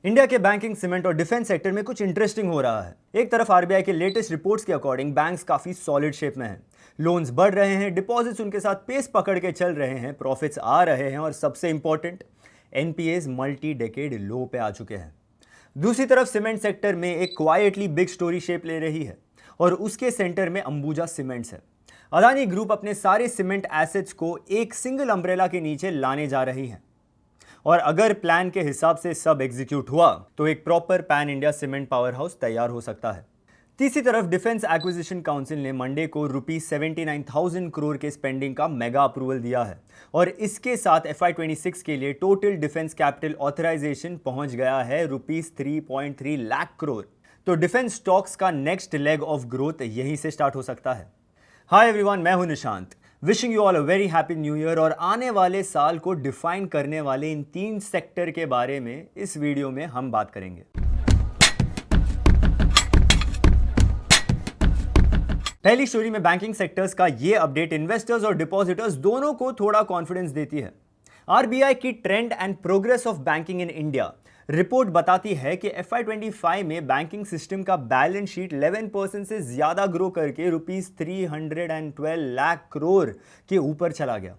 India के banking, cement और defence sector में कुछ इंटरेस्टिंग हो रहा है। एक तरफ आरबीआई के लेटेस्ट रिपोर्ट्स के अकॉर्डिंग बैंक्स काफी सॉलिड शेप में हैं, लोन्स बढ़ रहे हैं, डिपॉजिट्स उनके साथ पेस पकड़ के चल रहे हैं, प्रॉफिट्स आ रहे हैं और सबसे इंपॉर्टेंट एनपीएस मल्टी डेकेड लो पे आ चुके हैं। दूसरी तरफ सीमेंट सेक्टर में एक क्वाइटली बिग स्टोरी शेप ले रही है और उसके सेंटर में अंबुजा सीमेंट्स है। अदानी ग्रुप अपने सारे सीमेंट एसेट्स को एक सिंगल अम्ब्रेला के नीचे लाने जा रही है और अगर प्लान के हिसाब से सब एग्जीक्यूट हुआ तो एक proper pan India cement power house तैयार हो सकता है। तीसरी तरफ डिफेंस एक्विजिशन काउंसिल ने मंडे को ₹79,000 करोड़ के स्पेंडिंग का मेगा अप्रूवल दिया है और इसके साथ FY26 के लिए टोटल डिफेंस कैपिटल ऑथराइजेशन पहुंच गया है ₹3.3 लाख करोड़। तो डिफेंस स्टॉक्स का नेक्स्ट लेग ऑफ ग्रोथ यहीं से स्टार्ट हो सकता है। हाय एवरीवन, मैं हूं Nishant, wishing you all a very happy new year. और आने वाले साल को डिफाइन करने वाले इन 3 सेक्टर के बारे में इस वीडियो में हम बात करेंगे। पहली स्टोरी में बैंकिंग सेक्टर्स का ये अपडेट इन्वेस्टर्स और डिपॉजिटर्स दोनों को थोड़ा कॉन्फिडेंस देती है। आरबीआई की trend and progress of banking in India report बताती है कि FY25 में बैंकिंग सिस्टम का बैलेंस शीट 11% से ज्यादा ग्रो करके ₹312 लाख करोड़ के ऊपर चला गया।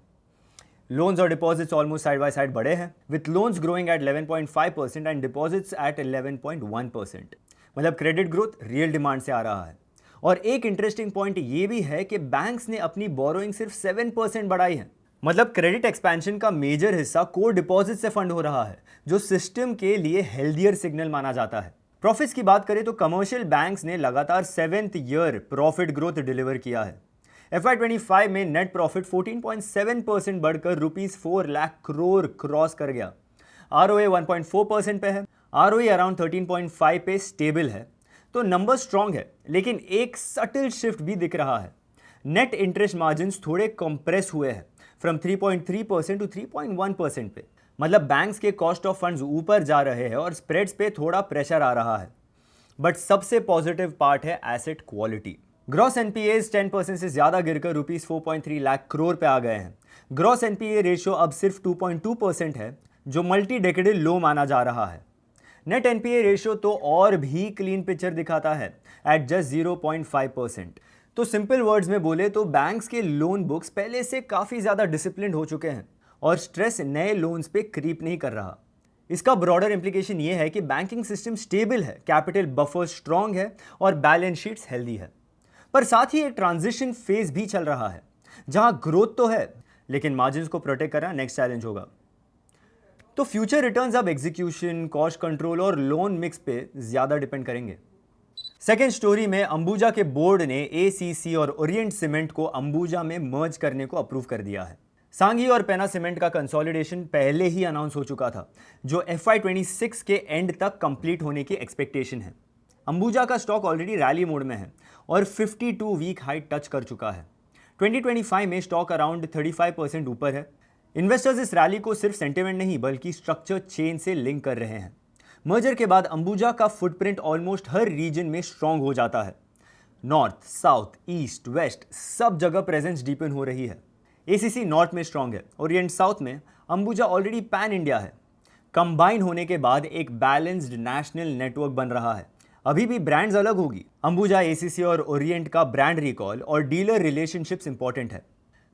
लोन्स और deposits almost side by side बढ़े हैं, with loans growing at 11.5% and deposits at 11.1%। मतलब क्रेडिट ग्रोथ रियल डिमांड से आ रहा है। और एक इंटरेस्टिंग पॉइंट ये भी है कि बैंक्स ने अपनी बोरोइंग सिर्फ 7% बढ़ाई है। मतलब क्रेडिट एक्सपेंशन का मेजर हिस्सा कोर डिपॉजिट से फंड हो रहा है, जो सिस्टम के लिए हेल्दियर सिग्नल माना जाता है। प्रॉफिट्स की बात करें तो कमर्शियल बैंक्स ने लगातार 7th year profit growth deliver किया है। FY25 में नेट प्रॉफिट 14.7% बढ़कर ₹4 लाख करोड़ क्रॉस कर गया। ROA 1.4% पे है, ROE अराउंड 13.5 पे स्टेबल है। तो नंबर स्ट्रॉन्ग है, लेकिन एक सटल शिफ्ट भी दिख रहा है। नेट इंटरेस्ट मार्जिन्स थोड़े कंप्रेस हुए हैं फ्रॉम 3.3% टू 3.1% पे। मतलब बैंक्स के कॉस्ट ऑफ फंड्स ऊपर जा रहे हैं और स्प्रेड्स पे थोड़ा प्रेशर आ रहा है। बट सबसे पॉजिटिव पार्ट है एसेट क्वालिटी। ग्रॉस एनपीएज 10% से ज्यादा गिरकर ₹4.3 लाख करोड़ पे आ गए हैं। ग्रॉस एनपीए रेशियो अब सिर्फ 2.2% है, जो मल्टी डेकेडल लो माना जा रहा है। नेट एनपीए रेशियो तो और भी क्लीन पिक्चर दिखाता है एट जस्ट 0.5%। तो सिंपल वर्ड्स में बोले तो बैंक्स के लोन बुक्स पहले से काफी ज्यादा डिसिप्लिन्ड हो चुके हैं और स्ट्रेस नए लोन्स पे क्रीप नहीं कर रहा। इसका ब्रॉडर इंप्लीकेशन ये है कि बैंकिंग सिस्टम स्टेबल है, कैपिटल बफर स्ट्रांग है और बैलेंस शीट्स हेल्दी है। पर साथ ही एक ट्रांजिशन फेज भी चल रहा है, जहां ग्रोथ तो है लेकिन मार्जिन्स को प्रोटेक्ट करना नेक्स्ट चैलेंज होगा। तो फ्यूचर रिटर्न्स अब एग्जीक्यूशन, कॉस्ट कंट्रोल और लोन मिक्स पे ज्यादा डिपेंड करेंगे। सेकेंड स्टोरी में अंबुजा के बोर्ड ने ACC और ओरिएंट सीमेंट को अंबुजा में मर्ज करने को अप्रूव कर दिया है। सांघी और पेना सीमेंट का कंसोलिडेशन पहले ही अनाउंस हो चुका था, जो FY26 के एंड तक कंप्लीट होने की एक्सपेक्टेशन है। अंबुजा का स्टॉक ऑलरेडी रैली मोड में है और 52 वीक हाई टच कर चुका है। 2025 में स्टॉक अराउंड 35% ऊपर है। इन्वेस्टर्स इस रैली को सिर्फ सेंटिमेंट नहीं बल्कि स्ट्रक्चर चेन से लिंक कर रहे हैं। मर्जर के बाद अंबुजा का फुटप्रिंट ऑलमोस्ट हर रीजन में स्ट्रांग हो जाता है। नॉर्थ, साउथ, ईस्ट, वेस्ट सब जगह प्रेजेंस डीपन हो रही है। ACC नॉर्थ में स्ट्रांग है, ओरिएंट साउथ में। अंबुजा ऑलरेडी पैन इंडिया है। कंबाइन होने के बाद एक बैलेंस्ड नेशनल नेटवर्क बन रहा है। अभी भी ब्रांड्स अलग होगी। अंबुजा, ACC और ओरिएंट का ब्रांड रिकॉल और डीलर रिलेशनशिप्स इंपॉर्टेंट है,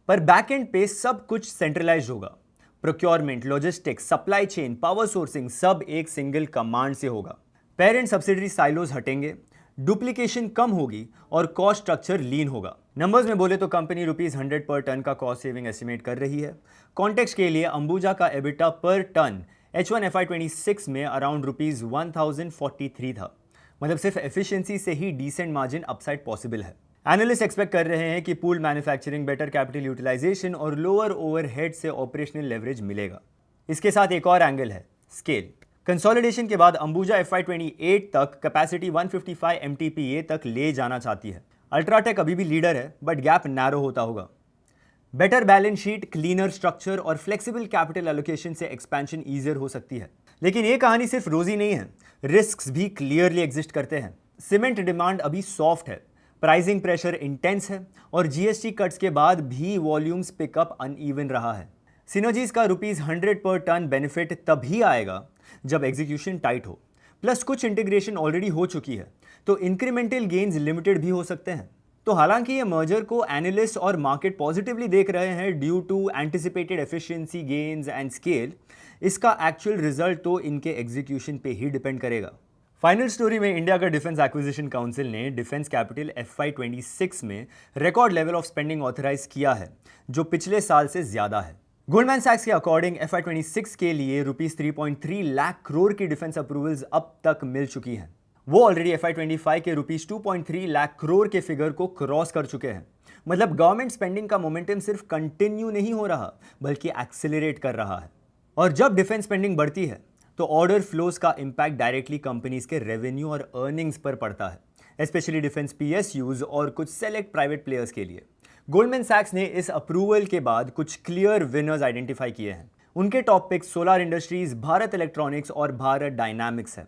पर बैक एंड पे सब कुछ सेंट्रलाइज होगा। Procurement, logistics, supply chain, power sourcing सब एक सिंगल कमांड से होगा। पेरेंट सब्सिडरी साइलोज हटेंगे, डुप्लीकेशन कम होगी और कॉस्ट स्ट्रक्चर लीन होगा। नंबर्स में बोले तो कंपनी ₹100 पर टन का कॉस्ट सेविंग एस्टिमेट कर रही है। कॉन्टेक्स्ट के लिए अंबुजा का एबिटा पर टन H1 FY26 में अराउंड ₹1043 था। मतलब सिर्फ एफिशिएंसी से ही डिसेंट मार्जिन अपसाइड पॉसिबल है। एनालिस्ट एक्सपेक्ट कर रहे हैं कि pool manufacturing, better capital utilization और लोअर ओवरहेड से ऑपरेशनल लेवरेज मिलेगा। इसके साथ एक और एंगल है स्केल। कंसोलिडेशन के बाद अंबुजा FY28 तक कैपेसिटी 155 MTPA तक ले जाना चाहती है। अल्ट्राटेक अभी भी लीडर है, बट गैप नैरो होता होगा। Better balance sheet, cleaner structure और फ्लेक्सिबल कैपिटल एलोकेशन से एक्सपेंशन ईजियर हो सकती है। लेकिन ये कहानी सिर्फ रोजी नहीं है, रिस्क्स भी क्लियरली एग्जिस्ट करते हैं। सीमेंट डिमांड अभी सॉफ्ट है, प्राइसिंग प्रेशर इंटेंस है और GST कट्स के बाद भी वॉल्यूम्स पिकअप अनइवन रहा है। सिनर्जीज का ₹100 पर टन बेनिफिट तभी आएगा जब एग्जीक्यूशन टाइट हो, प्लस कुछ इंटीग्रेशन ऑलरेडी हो चुकी है, तो इंक्रीमेंटल गेन्स लिमिटेड भी हो सकते हैं। तो हालांकि ये मर्जर को एनालिस्ट और मार्केट पॉजिटिवली देख रहे हैं due to anticipated efficiency gains and scale, इसका एक्चुअल रिजल्ट तो इनके एग्जीक्यूशन पे ही डिपेंड करेगा। फाइनल स्टोरी में इंडिया का डिफेंस एक्विजिशन काउंसिल ने डिफेंस कैपिटल FY26 में record level of spending authorise किया है, जो पिछले साल से ज्यादा है। गोल्डमैन सैक्स के अकॉर्डिंग FY26 के लिए रुपीस 3.3 लाख करोड़ की डिफेंस अप्रूवल्स अब तक मिल चुकी हैं। वो ऑलरेडी FY25 के रुपीस 2.3 लाख करोड़ के फिगर को क्रॉस कर चुके हैं। मतलब गवर्नमेंट स्पेंडिंग का मोमेंटम सिर्फ कंटिन्यू नहीं हो रहा, बल्कि एक्सेलरेट कर रहा है। और जब डिफेंस स्पेंडिंग बढ़ती है तो ऑर्डर फ्लोज का इंपैक्ट डायरेक्टली कंपनीज के रेवेन्यू और अर्निंग्स पर पड़ता है, स्पेशली डिफेंस PSUs और कुछ सेलेक्ट प्राइवेट प्लेयर्स के लिए। गोल्डमैन सैक्स ने इस अप्रूवल के बाद कुछ क्लियर विनर्स आइडेंटिफाई किए हैं। उनके top picks solar industries, Bharat electronics और भारत डायनामिक्स है।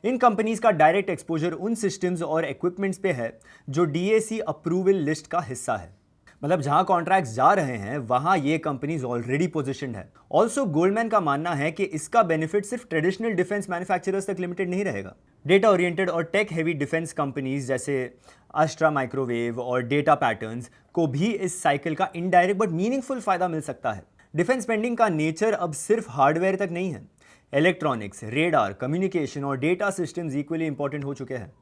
इन कंपनीज का डायरेक्ट एक्सपोजर उन सिस्टम्स और इक्विपमेंट्स पे है जो DAC अप्रूवल लिस्ट का हिस्सा है। मतलब जहां कॉन्ट्रैक्ट्स जा रहे हैं वहां ये कंपनीज ऑलरेडी पोजीशनड है। ऑल्सो गोल्डमैन का मानना है कि इसका बेनिफिट सिर्फ ट्रेडिशनल डिफेंस मैन्युफैक्चरर्स तक लिमिटेड नहीं रहेगा। डेटा ओरिएंटेड और टेक हेवी डिफेंस कंपनीज जैसे अस्ट्रा माइक्रोवेव और डेटा पैटर्न्स को भी इस साइकिल का इनडायरेक्ट बट मीनिंगफुल फायदा मिल सकता है। डिफेंस स्पेंडिंग का नेचर अब सिर्फ हार्डवेयर तक नहीं है। इलेक्ट्रॉनिक्स, रेडार, कम्युनिकेशन और डेटा सिस्टम्स इक्वली इंपॉर्टेंट हो चुके हैं।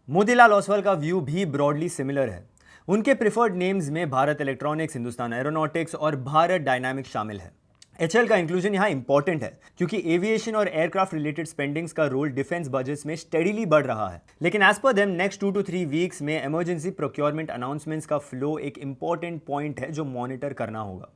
मोतीलाल ओसवाल का व्यू भी ब्रॉडली सिमिलर है। उनके प्रिफर्ड नेम्स में भारत इलेक्ट्रॉनिक्स, हिंदुस्तान एरोनॉटिक्स और भारत डायनामिक्स शामिल है। HL का इंक्लूजन यहाँ इंपॉर्टेंट है क्योंकि एविएशन और एयरक्राफ्ट रिलेटेड स्पेंडिंग्स का रोल डिफेंस बजट्स में स्टेडीली बढ़ रहा है। लेकिन as per them next 2 to 3 weeks में इमरजेंसी प्रोक्योरमेंट अनाउंसमेंट्स का फ्लो एक इंपॉर्टेंट पॉइंट है जो मॉनिटर करना होगा।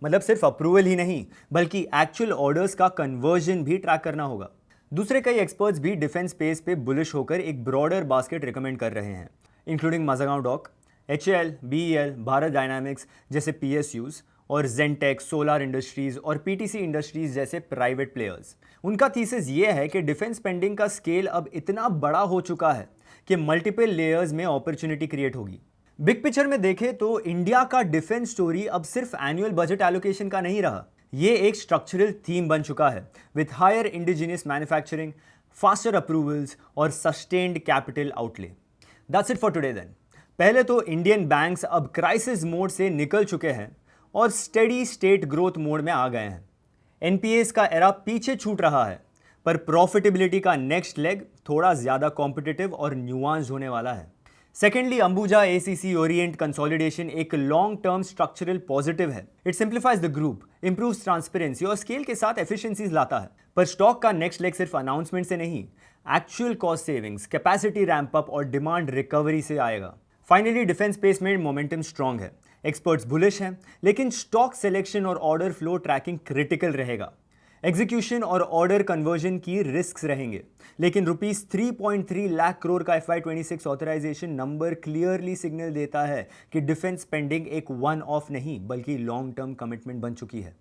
मतलब सिर्फ अप्रूवल ही नहीं बल्कि एक्चुअल ऑर्डर्स का कन्वर्जन भी ट्रैक करना होगा। दूसरे कई एक्सपर्ट्स भी डिफेंस स्पेस पे बुलिश होकर एक ब्रॉडर बास्केट रिकमेंड कर रहे हैं, including Mazagon Dock, HAL, BEL, Bharat Dynamics जैसे PSUs और जेनटेक, सोलर इंडस्ट्रीज और PTC इंडस्ट्रीज जैसे प्राइवेट प्लेयर्स। उनका थीसिस ये है कि डिफेंस स्पेंडिंग का स्केल अब इतना बड़ा हो चुका है कि मल्टीपल लेयर्स में अपॉर्चुनिटी क्रिएट होगी। बिग पिक्चर में देखें तो इंडिया का डिफेंस स्टोरी अब सिर्फ एनुअल बजट एलोकेशन का नहीं रहा, ये एक स्ट्रक्चरल थीम बन चुका है with higher indigenous manufacturing, faster approvals और sustained capital outlay. That's it for today then. पहले तो इंडियन बैंक्स अब क्राइसिस मोड से निकल चुके हैं और स्टेडी स्टेट ग्रोथ मोड में आ गए हैं। NPAs का एरा पीछे छूट रहा है, पर प्रॉफिटेबिलिटी का नेक्स्ट लेग थोड़ा ज्यादा कॉम्पिटिटिव और न्यूआंस्ड होने वाला है। Secondly, Ambuja ACC Orient consolidation एक लॉन्ग टर्म स्ट्रक्चरल पॉजिटिव है। It simplifies the group, improves transparency और स्केल के साथ एफिशिएंसीज लाता है। पर स्टॉक का नेक्स्ट लेग सिर्फ अनाउंसमेंट से नहीं, actual cost savings, capacity ramp up और डिमांड रिकवरी से आएगा। फाइनली, डिफेंस स्पेस में मोमेंटम स्ट्रांग है, एक्सपर्ट्स बुलिश हैं, लेकिन स्टॉक सिलेक्शन और ऑर्डर फ्लो ट्रैकिंग क्रिटिकल रहेगा। एग्जीक्यूशन और ऑर्डर कन्वर्जन की रिस्क्स रहेंगे, लेकिन रुपीस 3.3 लाख करोड़ का FY26 authorisation number clearly signal देता है कि डिफेंस स्पेंडिंग एक वन ऑफ नहीं बल्कि लॉन्ग टर्म कमिटमेंट बन चुकी है।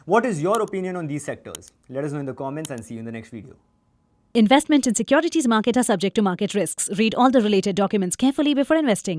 What is your opinion on these sectors? Let us know in the comments and see you in the next video. Investment in securities market are subject to market risks. Read all the related documents carefully before investing.